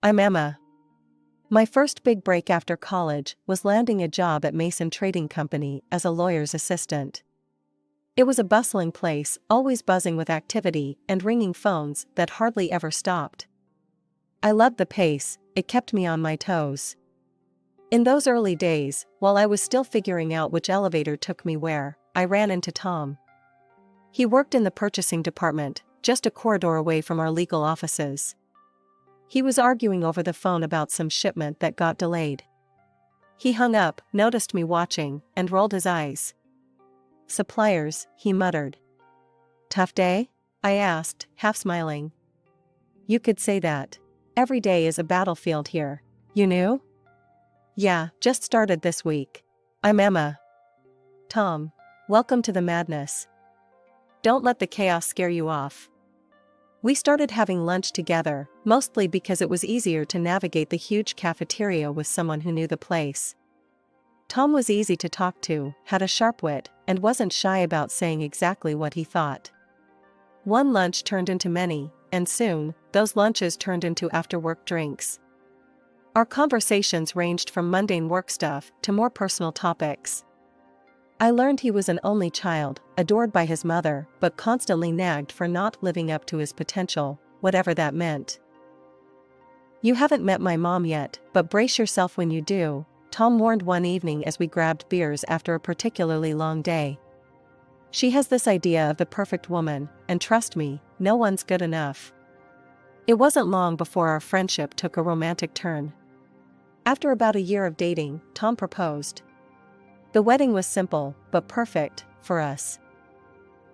I'm Emma. My first big break after college was landing a job at Mason Trading Company as a lawyer's assistant. It was a bustling place, always buzzing with activity and ringing phones that hardly ever stopped. I loved the pace, it kept me on my toes. In those early days, while I was still figuring out which elevator took me where, I ran into Tom. He worked in the purchasing department, just a corridor away from our legal offices. He was arguing over the phone about some shipment that got delayed. He hung up, noticed me watching, and rolled his eyes. "Suppliers," he muttered. "Tough day?" I asked, half smiling. "You could say that. Every day is a battlefield here. You knew?" "Yeah, just started this week. I'm Emma." "Tom. Welcome to the madness. Don't let the chaos scare you off." We started having lunch together, mostly because it was easier to navigate the huge cafeteria with someone who knew the place. Tom was easy to talk to, had a sharp wit, and wasn't shy about saying exactly what he thought. One lunch turned into many, and soon, those lunches turned into after-work drinks. Our conversations ranged from mundane work stuff to more personal topics. I learned he was an only child, adored by his mother, but constantly nagged for not living up to his potential, whatever that meant. "You haven't met my mom yet, but brace yourself when you do," Tom warned one evening as we grabbed beers after a particularly long day. "She has this idea of the perfect woman, and trust me, no one's good enough." It wasn't long before our friendship took a romantic turn. After about a year of dating, Tom proposed. The wedding was simple, but perfect, for us.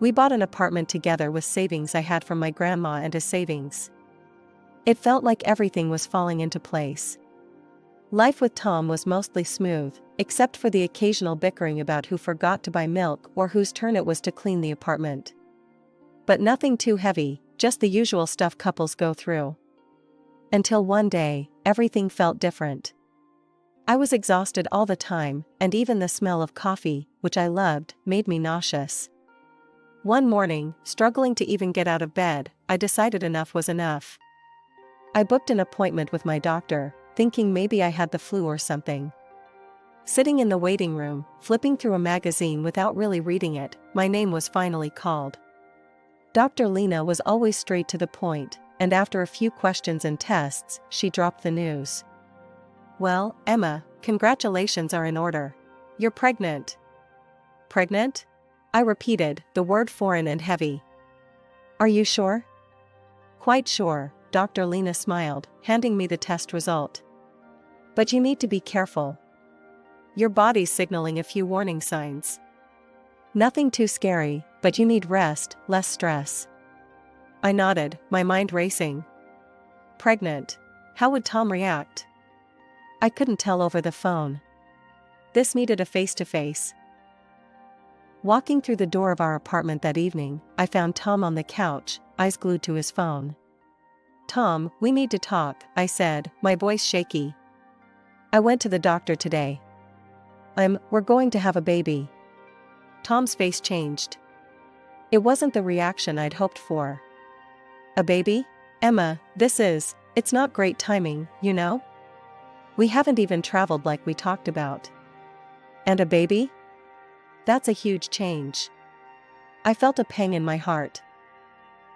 We bought an apartment together with savings I had from my grandma and his savings. It felt like everything was falling into place. Life with Tom was mostly smooth, except for the occasional bickering about who forgot to buy milk or whose turn it was to clean the apartment. But nothing too heavy, just the usual stuff couples go through. Until one day, everything felt different. I was exhausted all the time, and even the smell of coffee, which I loved, made me nauseous. One morning, struggling to even get out of bed, I decided enough was enough. I booked an appointment with my doctor, thinking maybe I had the flu or something. Sitting in the waiting room, flipping through a magazine without really reading it, my name was finally called. Dr. Lena was always straight to the point, and after a few questions and tests, she dropped the news. "Well, Emma, congratulations are in order. You're pregnant." "Pregnant?" I repeated, the word foreign and heavy. "Are you sure?" "Quite sure," Dr. Lena smiled, handing me the test result. "But you need to be careful. Your body's signaling a few warning signs. Nothing too scary, but you need rest, less stress." I nodded, my mind racing. Pregnant. How would Tom react? I couldn't tell over the phone. This needed a face-to-face. Walking through the door of our apartment that evening, I found Tom on the couch, eyes glued to his phone. "Tom, we need to talk," I said, my voice shaky. "I went to the doctor today. We're going to have a baby." Tom's face changed. It wasn't the reaction I'd hoped for. "A baby? Emma, it's not great timing, you know? We haven't even traveled like we talked about." "And a baby? That's a huge change." I felt a pang in my heart.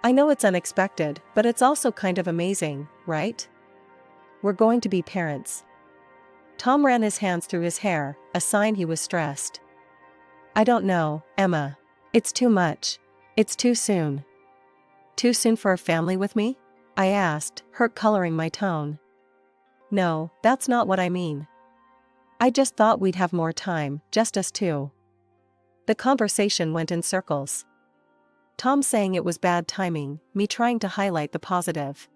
"I know it's unexpected, but it's also kind of amazing, right? We're going to be parents." Tom ran his hands through his hair, a sign he was stressed. "I don't know, Emma. It's too much. It's too soon." "Too soon for a family with me?" I asked, hurt coloring my tone. "No, that's not what I mean. I just thought we'd have more time, just us two." The conversation went in circles. Tom saying it was bad timing, me trying to highlight the positive.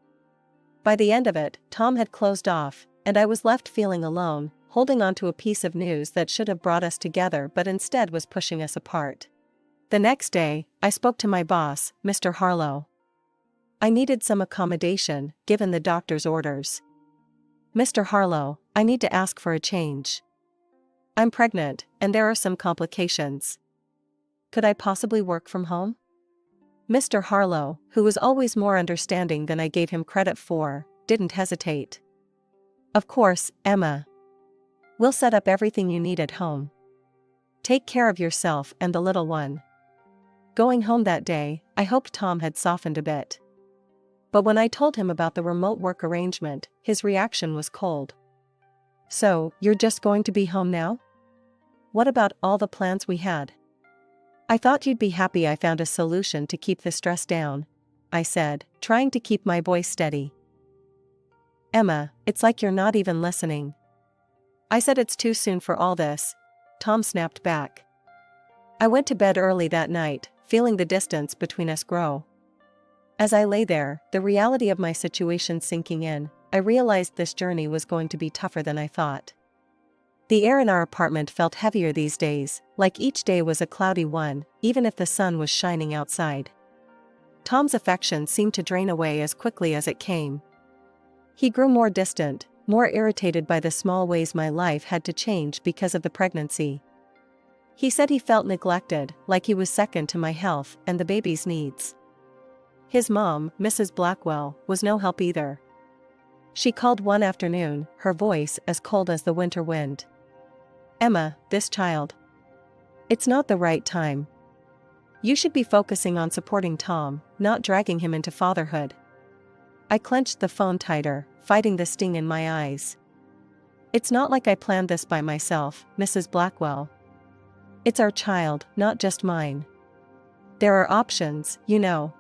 By the end of it, Tom had closed off, and I was left feeling alone, holding on to a piece of news that should have brought us together but instead was pushing us apart. The next day, I spoke to my boss, Mr. Harlow. I needed some accommodation, given the doctor's orders. "Mr. Harlow, I need to ask for a change. I'm pregnant, and there are some complications. Could I possibly work from home?" Mr. Harlow, who was always more understanding than I gave him credit for, didn't hesitate. Of course, Emma. We'll set up everything you need at home. Take care of yourself and the little one. Going home that day, I hoped Tom had softened a bit. But when I told him about the remote work arrangement, his reaction was cold. So, you're just going to be home now? What about all the plans we had? I thought you'd be happy I found a solution to keep the stress down, I said, trying to keep my voice steady. Emma, it's like you're not even listening. I said it's too soon for all this, Tom snapped back. I went to bed early that night, feeling the distance between us grow. As I lay there, the reality of my situation sinking in, I realized this journey was going to be tougher than I thought. The air in our apartment felt heavier these days, like each day was a cloudy one, even if the sun was shining outside. Tom's affection seemed to drain away as quickly as it came. He grew more distant, more irritated by the small ways my life had to change because of the pregnancy. He said he felt neglected, like he was second to my health and the baby's needs. His mom, Mrs. Blackwell, was no help either. She called one afternoon, her voice as cold as the winter wind. Emma, this child. It's not the right time. You should be focusing on supporting Tom, not dragging him into fatherhood. I clenched the phone tighter, fighting the sting in my eyes. It's not like I planned this by myself, Mrs. Blackwell. It's our child, not just mine. There are options, you know.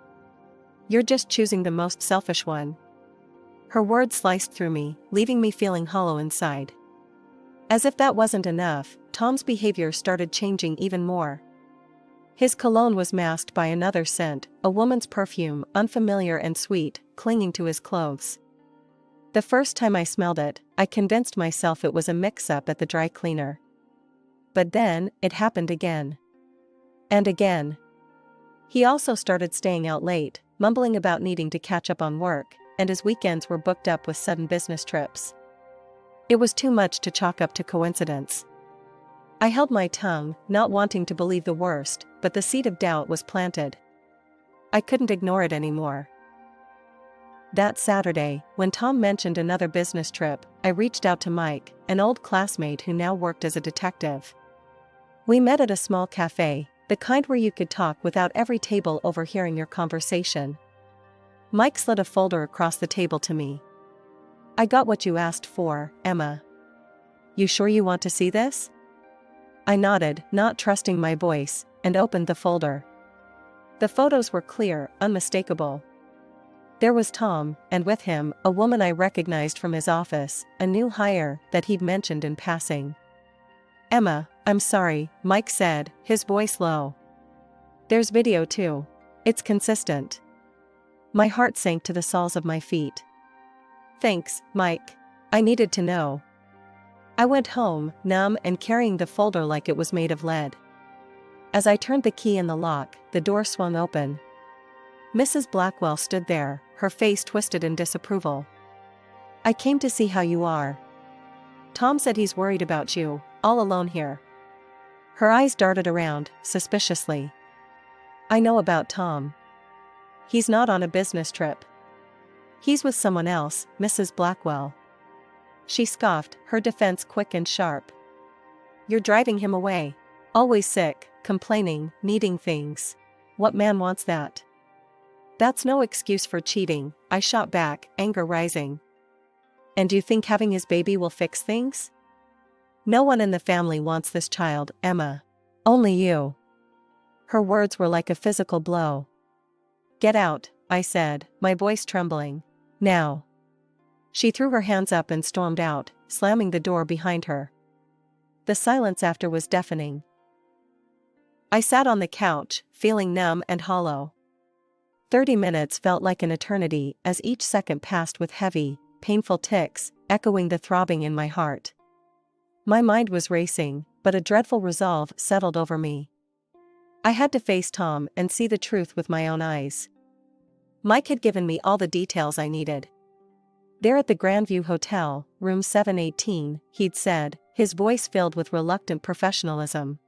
You're just choosing the most selfish one. Her words sliced through me, leaving me feeling hollow inside. As if that wasn't enough, Tom's behavior started changing even more. His cologne was masked by another scent, a woman's perfume, unfamiliar and sweet, clinging to his clothes. The first time I smelled it, I convinced myself it was a mix-up at the dry cleaner. But then, it happened again. And again. He also started staying out late, mumbling about needing to catch up on work, and his weekends were booked up with sudden business trips. It was too much to chalk up to coincidence. I held my tongue, not wanting to believe the worst, but the seed of doubt was planted. I couldn't ignore it anymore. That Saturday, when Tom mentioned another business trip, I reached out to Mike, an old classmate who now worked as a detective. We met at a small cafe, the kind where you could talk without every table overhearing your conversation. Mike slid a folder across the table to me. I got what you asked for, Emma. You sure you want to see this? I nodded, not trusting my voice, and opened the folder. The photos were clear, unmistakable. There was Tom, and with him, a woman I recognized from his office, a new hire that he'd mentioned in passing. Emma, I'm sorry, Mike said, his voice low. There's video too. It's consistent. My heart sank to the soles of my feet. Thanks, Mike. I needed to know. I went home, numb and carrying the folder like it was made of lead. As I turned the key in the lock, the door swung open. Mrs. Blackwell stood there, her face twisted in disapproval. I came to see how you are. Tom said he's worried about you, all alone here. Her eyes darted around, suspiciously. I know about Tom. He's not on a business trip. He's with someone else, Mrs. Blackwell. She scoffed, her defense quick and sharp. You're driving him away. Always sick, complaining, needing things. What man wants that? That's no excuse for cheating, I shot back, anger rising. And you think having his baby will fix things? No one in the family wants this child, Emma. Only you. Her words were like a physical blow. Get out, I said, my voice trembling. Now. She threw her hands up and stormed out, slamming the door behind her. The silence after was deafening. I sat on the couch, feeling numb and hollow. 30 minutes felt like an eternity as each second passed with heavy, painful ticks, echoing the throbbing in my heart. My mind was racing, but a dreadful resolve settled over me. I had to face Tom and see the truth with my own eyes. Mike had given me all the details I needed. There at the Grandview Hotel, room 718, he'd said, his voice filled with reluctant professionalism.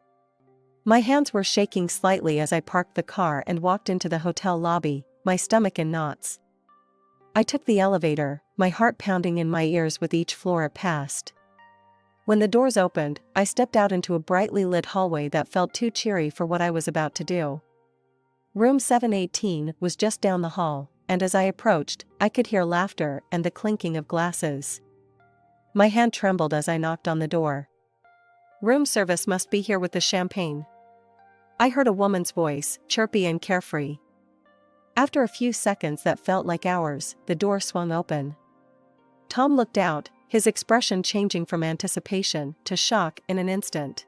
My hands were shaking slightly as I parked the car and walked into the hotel lobby, my stomach in knots. I took the elevator, my heart pounding in my ears with each floor it passed. When the doors opened, I stepped out into a brightly lit hallway that felt too cheery for what I was about to do. Room 718 was just down the hall, and as I approached, I could hear laughter and the clinking of glasses. My hand trembled as I knocked on the door. "Room service must be here with the champagne," I heard a woman's voice, chirpy and carefree. After a few seconds that felt like hours, the door swung open. Tom looked out, his expression changing from anticipation to shock in an instant.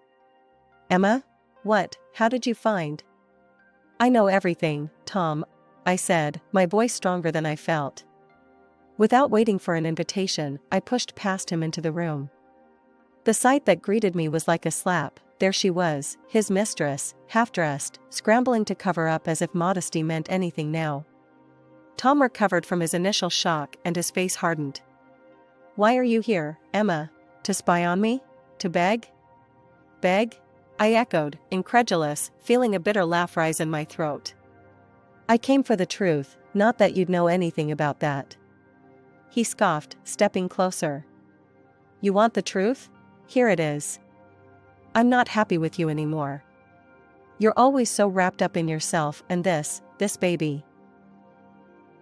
"Emma? What? How did you find?" "I know everything, Tom," I said, my voice stronger than I felt. Without waiting for an invitation, I pushed past him into the room. The sight that greeted me was like a slap. There she was, his mistress, half-dressed, scrambling to cover up as if modesty meant anything now. Tom recovered from his initial shock and his face hardened. "Why are you here, Emma? To spy on me? To beg?" "Beg?" I echoed, incredulous, feeling a bitter laugh rise in my throat. "I came for the truth, not that you'd know anything about that." He scoffed, stepping closer. "You want the truth? Here it is. I'm not happy with you anymore. You're always so wrapped up in yourself and this baby."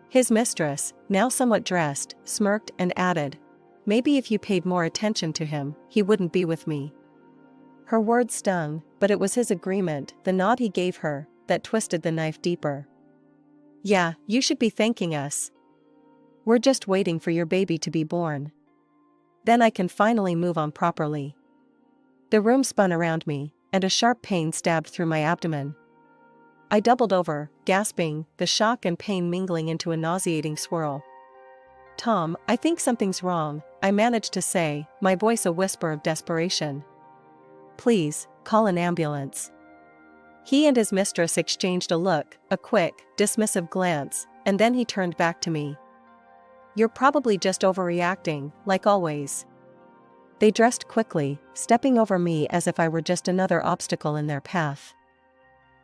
His mistress, now somewhat dressed, smirked and added, "Maybe if you paid more attention to him, he wouldn't be with me." Her words stung, but it was his agreement, the nod he gave her, that twisted the knife deeper. "Yeah, you should be thanking us. We're just waiting for your baby to be born. Then I can finally move on properly." The room spun around me, and a sharp pain stabbed through my abdomen. I doubled over, gasping, the shock and pain mingling into a nauseating swirl. "Tom, I think something's wrong," I managed to say, my voice a whisper of desperation. "Please, call an ambulance." He and his mistress exchanged a look, a quick, dismissive glance, and then he turned back to me. "You're probably just overreacting, like always." They dressed quickly, stepping over me as if I were just another obstacle in their path.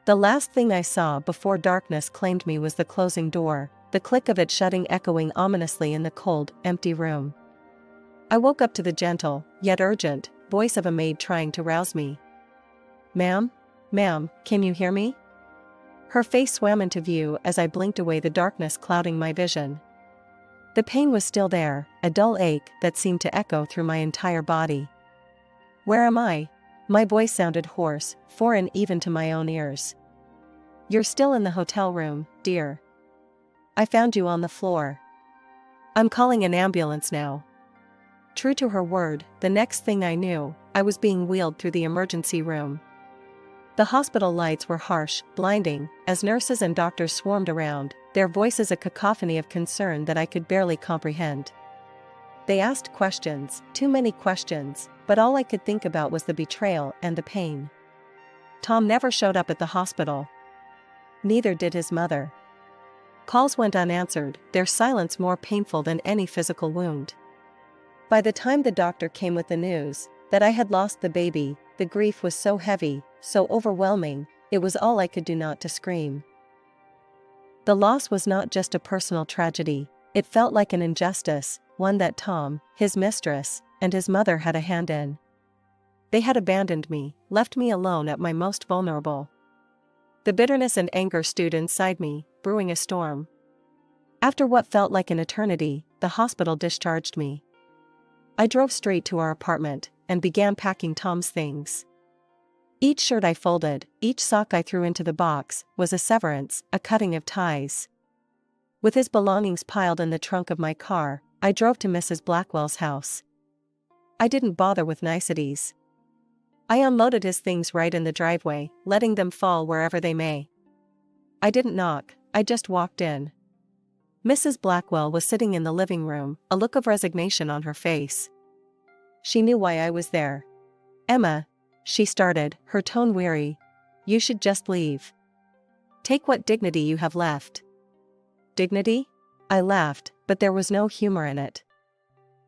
The last thing I saw before darkness claimed me was the closing door, the click of it shutting echoing ominously in the cold, empty room. I woke up to the gentle, yet urgent, voice of a maid trying to rouse me. Ma'am, can you hear me?" Her face swam into view as I blinked away, the darkness clouding my vision. The pain was still there, a dull ache that seemed to echo through my entire body. "Where am I?" My voice sounded hoarse, foreign even to my own ears. "You're still in the hotel room, dear. I found you on the floor. I'm calling an ambulance now." True to her word, the next thing I knew, I was being wheeled through the emergency room. The hospital lights were harsh, blinding, as nurses and doctors swarmed around, their voices a cacophony of concern that I could barely comprehend. They asked questions, too many questions, but all I could think about was the betrayal and the pain. Tom never showed up at the hospital. Neither did his mother. Calls went unanswered, their silence more painful than any physical wound. By the time the doctor came with the news that I had lost the baby, the grief was so heavy, so overwhelming, it was all I could do not to scream. The loss was not just a personal tragedy, it felt like an injustice, one that Tom, his mistress, and his mother had a hand in. They had abandoned me, left me alone at my most vulnerable. The bitterness and anger stewed inside me, brewing a storm. After what felt like an eternity, the hospital discharged me. I drove straight to our apartment and began packing Tom's things. Each shirt I folded, each sock I threw into the box, was a severance, a cutting of ties. With his belongings piled in the trunk of my car, I drove to Mrs. Blackwell's house. I didn't bother with niceties. I unloaded his things right in the driveway, letting them fall wherever they may. I didn't knock, I just walked in. Mrs. Blackwell was sitting in the living room, a look of resignation on her face. She knew why I was there. "Emma," she started, her tone weary, "you should just leave. Take what dignity you have left." "Dignity?" I laughed, but there was no humor in it.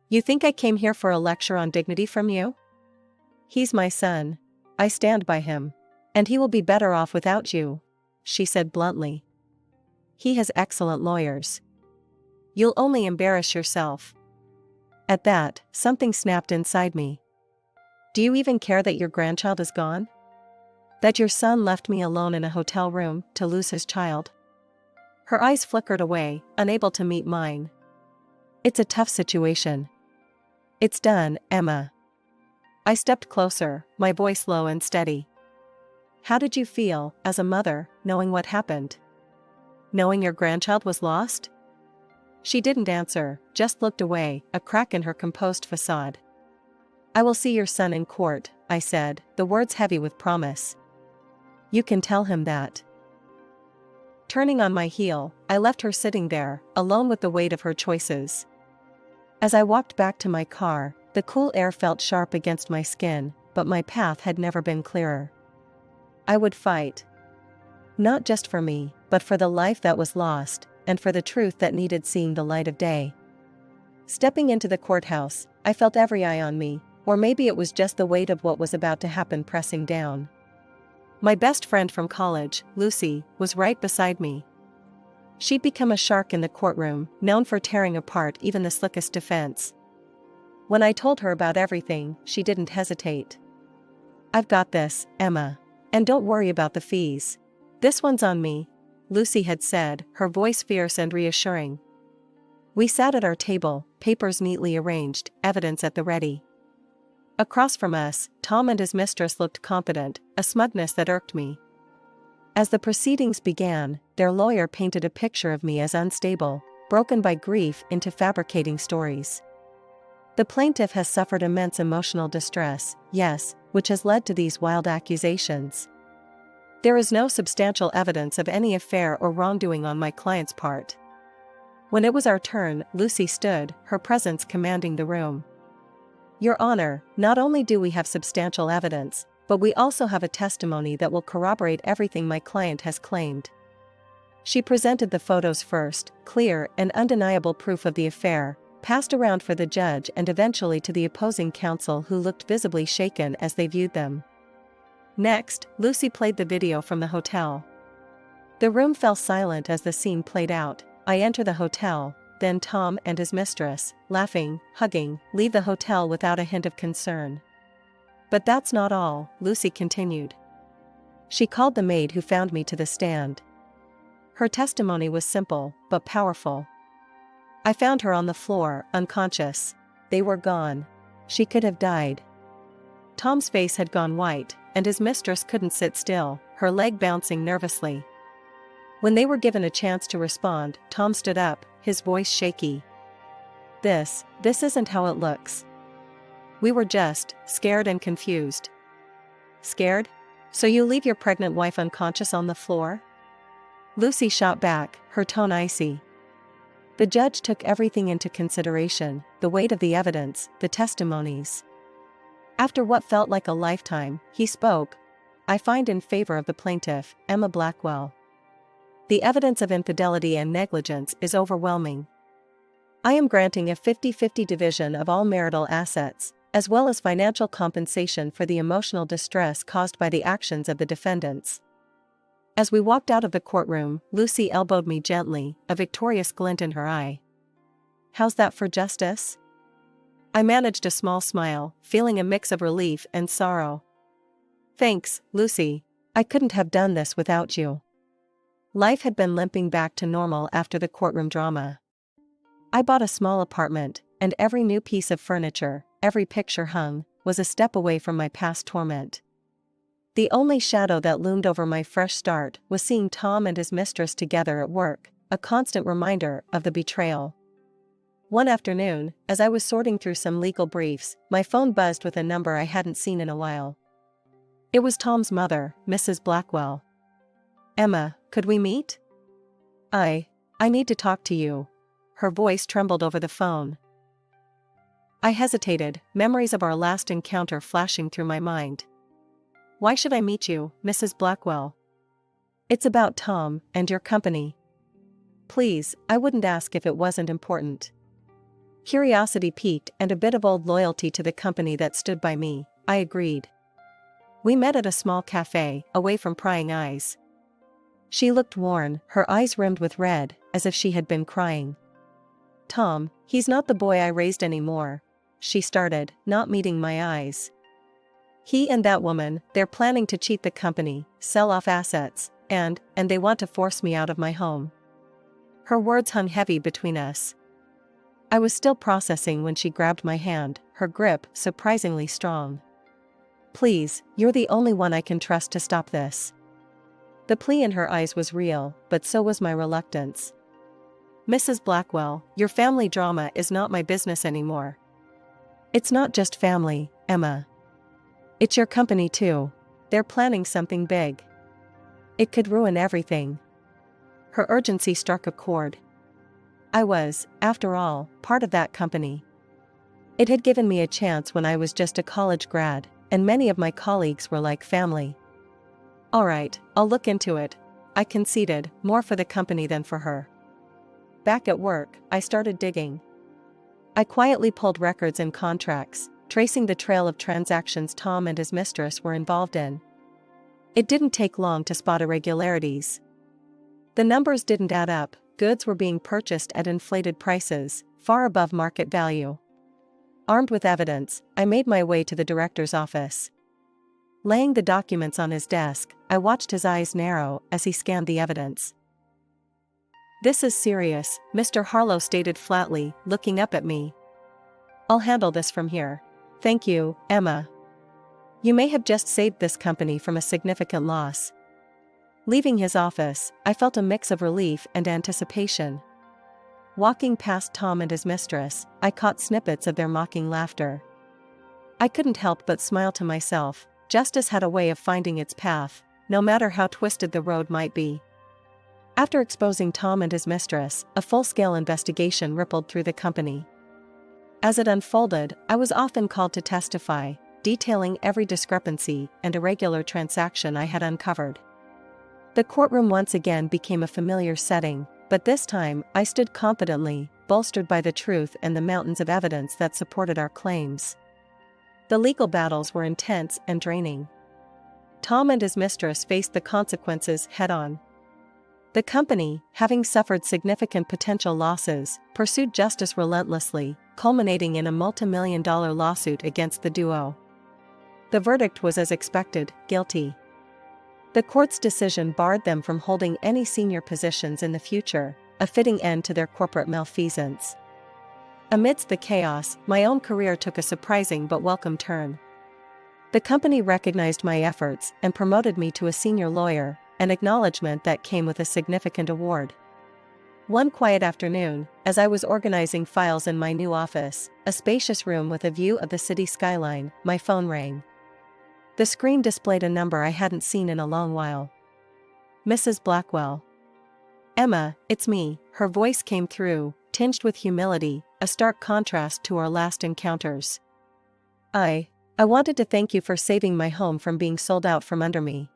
"You think I came here for a lecture on dignity from you? He's my son. I stand by him. And he will be better off without you," she said bluntly. "He has excellent lawyers." You'll only embarrass yourself." At that, something snapped inside me. Do you even care that your grandchild is gone? That your son left me alone in a hotel room to lose his child? Her eyes flickered away, unable to meet mine. It's a tough situation. It's done, Emma. I stepped closer, my voice low and steady. How did you feel, as a mother, knowing what happened? Knowing your grandchild was lost? She didn't answer, just looked away, a crack in her composed facade. I will see your son in court, I said, the words heavy with promise. You can tell him that. Turning on my heel, I left her sitting there, alone with the weight of her choices. As I walked back to my car, the cool air felt sharp against my skin, but my path had never been clearer. I would fight. Not just for me, but for the life that was lost, and for the truth that needed seeing the light of day. Stepping into the courthouse, I felt every eye on me, or maybe it was just the weight of what was about to happen pressing down. My best friend from college, Lucy, was right beside me. She'd become a shark in the courtroom, known for tearing apart even the slickest defense. When I told her about everything, she didn't hesitate. I've got this, Emma. And don't worry about the fees. This one's on me, Lucy had said, her voice fierce and reassuring. We sat at our table, papers neatly arranged, evidence at the ready. Across from us, Tom and his mistress looked confident, a smugness that irked me. As the proceedings began, their lawyer painted a picture of me as unstable, broken by grief into fabricating stories. The plaintiff has suffered immense emotional distress, yes, which has led to these wild accusations. There is no substantial evidence of any affair or wrongdoing on my client's part. When it was our turn, Lucy stood, her presence commanding the room. Your Honor, not only do we have substantial evidence, but we also have a testimony that will corroborate everything my client has claimed. She presented the photos first, clear and undeniable proof of the affair, passed around for the judge and eventually to the opposing counsel who looked visibly shaken as they viewed them. Next, Lucy played the video from the hotel. The room fell silent as the scene played out. I enter the hotel, then Tom and his mistress, laughing, hugging, leave the hotel without a hint of concern. But that's not all, Lucy continued. She called the maid who found me to the stand. Her testimony was simple, but powerful. I found her on the floor, unconscious. They were gone. She could have died. Tom's face had gone white, and his mistress couldn't sit still, her leg bouncing nervously. When they were given a chance to respond, Tom stood up, his voice shaky. This isn't how it looks. We were just scared and confused. Scared? So you leave your pregnant wife unconscious on the floor? Lucy shot back, her tone icy. The judge took everything into consideration, the weight of the evidence, the testimonies. After what felt like a lifetime, he spoke. I find in favor of the plaintiff, Emma Blackwell. The evidence of infidelity and negligence is overwhelming. I am granting a 50-50 division of all marital assets, as well as financial compensation for the emotional distress caused by the actions of the defendants. As we walked out of the courtroom, Lucy elbowed me gently, a victorious glint in her eye. How's that for justice? I managed a small smile, feeling a mix of relief and sorrow. Thanks, Lucy. I couldn't have done this without you. Life had been limping back to normal after the courtroom drama. I bought a small apartment, and every new piece of furniture, every picture hung, was a step away from my past torment. The only shadow that loomed over my fresh start was seeing Tom and his mistress together at work, a constant reminder of the betrayal. One afternoon, as I was sorting through some legal briefs, my phone buzzed with a number I hadn't seen in a while. It was Tom's mother, Mrs. Blackwell. Emma, could we meet? I need to talk to you. Her voice trembled over the phone. I hesitated, memories of our last encounter flashing through my mind. Why should I meet you, Mrs. Blackwell? It's about Tom and your company. Please, I wouldn't ask if it wasn't important. Curiosity piqued and a bit of old loyalty to the company that stood by me, I agreed. We met at a small cafe, away from prying eyes. She looked worn, her eyes rimmed with red, as if she had been crying. Tom, he's not the boy I raised anymore, she started, not meeting my eyes. He and that woman, they're planning to cheat the company, sell off assets, and they want to force me out of my home. Her words hung heavy between us. I was still processing when she grabbed my hand, her grip surprisingly strong. Please, you're the only one I can trust to stop this. The plea in her eyes was real, but so was my reluctance. Mrs. Blackwell, your family drama is not my business anymore. It's not just family, Emma. It's your company too. They're planning something big. It could ruin everything. Her urgency struck a chord. I was, after all, part of that company. It had given me a chance when I was just a college grad, and many of my colleagues were like family. All right, I'll look into it, I conceded, more for the company than for her. Back at work, I started digging. I quietly pulled records and contracts, tracing the trail of transactions Tom and his mistress were involved in. It didn't take long to spot irregularities. The numbers didn't add up, goods were being purchased at inflated prices, far above market value. Armed with evidence, I made my way to the director's office. Laying the documents on his desk, I watched his eyes narrow as he scanned the evidence. This is serious, Mr. Harlow stated flatly, looking up at me. I'll handle this from here. Thank you, Emma. You may have just saved this company from a significant loss. Leaving his office, I felt a mix of relief and anticipation. Walking past Tom and his mistress, I caught snippets of their mocking laughter. I couldn't help but smile to myself. Justice had a way of finding its path, no matter how twisted the road might be. After exposing Tom and his mistress, a full-scale investigation rippled through the company. As it unfolded, I was often called to testify, detailing every discrepancy and irregular transaction I had uncovered. The courtroom once again became a familiar setting, but this time I stood confidently, bolstered by the truth and the mountains of evidence that supported our claims. The legal battles were intense and draining. Tom and his mistress faced the consequences head-on. The company, having suffered significant potential losses, pursued justice relentlessly, culminating in a multi-million-dollar lawsuit against the duo. The verdict was as expected, guilty. The court's decision barred them from holding any senior positions in the future, a fitting end to their corporate malfeasance. Amidst the chaos, my own career took a surprising but welcome turn. The company recognized my efforts and promoted me to a senior lawyer, an acknowledgement that came with a significant award. One quiet afternoon, as I was organizing files in my new office, a spacious room with a view of the city skyline, my phone rang. The screen displayed a number I hadn't seen in a long while. Mrs. Blackwell. Emma, it's me, her voice came through, tinged with humility, a stark contrast to our last encounters. I wanted to thank you for saving my home from being sold out from under me.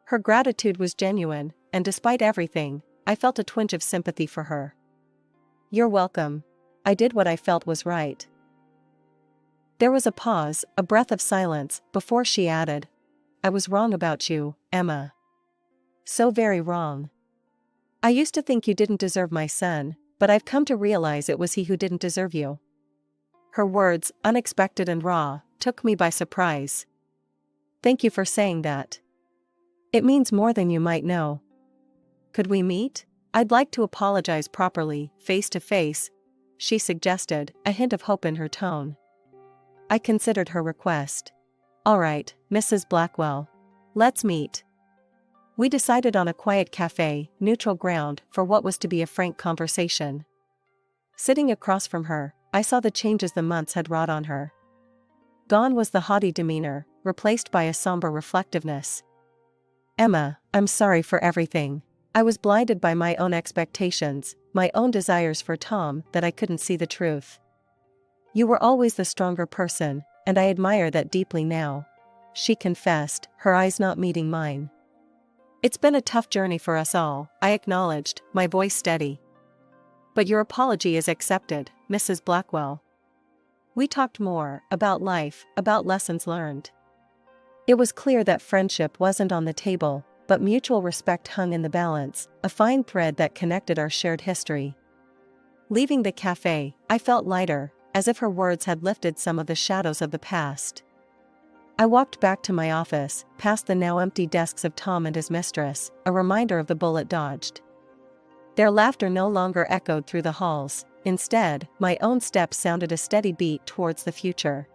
Her gratitude was genuine, and despite everything, I felt a twinge of sympathy for her. You're welcome. I did what I felt was right. There was a pause, a breath of silence, before she added, I was wrong about you, Emma. So very wrong. I used to think you didn't deserve my son, but I've come to realize it was he who didn't deserve you. Her words, unexpected and raw, took me by surprise. Thank you for saying that. It means more than you might know. Could we meet? I'd like to apologize properly, face to face, she suggested, a hint of hope in her tone. I considered her request. All right, Mrs. Blackwell. Let's meet. We decided on a quiet cafe, neutral ground, for what was to be a frank conversation. Sitting across from her, I saw the changes the months had wrought on her. Gone was the haughty demeanor, replaced by a somber reflectiveness. Emma, I'm sorry for everything. I was blinded by my own expectations, my own desires for Tom, that I couldn't see the truth. You were always the stronger person, and I admire that deeply now, she confessed, her eyes not meeting mine. It's been a tough journey for us all, I acknowledged, my voice steady. But your apology is accepted, Mrs. Blackwell. We talked more, about life, about lessons learned. It was clear that friendship wasn't on the table, but mutual respect hung in the balance, a fine thread that connected our shared history. Leaving the cafe, I felt lighter, as if her words had lifted some of the shadows of the past. I walked back to my office, past the now empty desks of Tom and his mistress, a reminder of the bullet dodged. Their laughter no longer echoed through the halls. Instead, my own steps sounded a steady beat towards the future.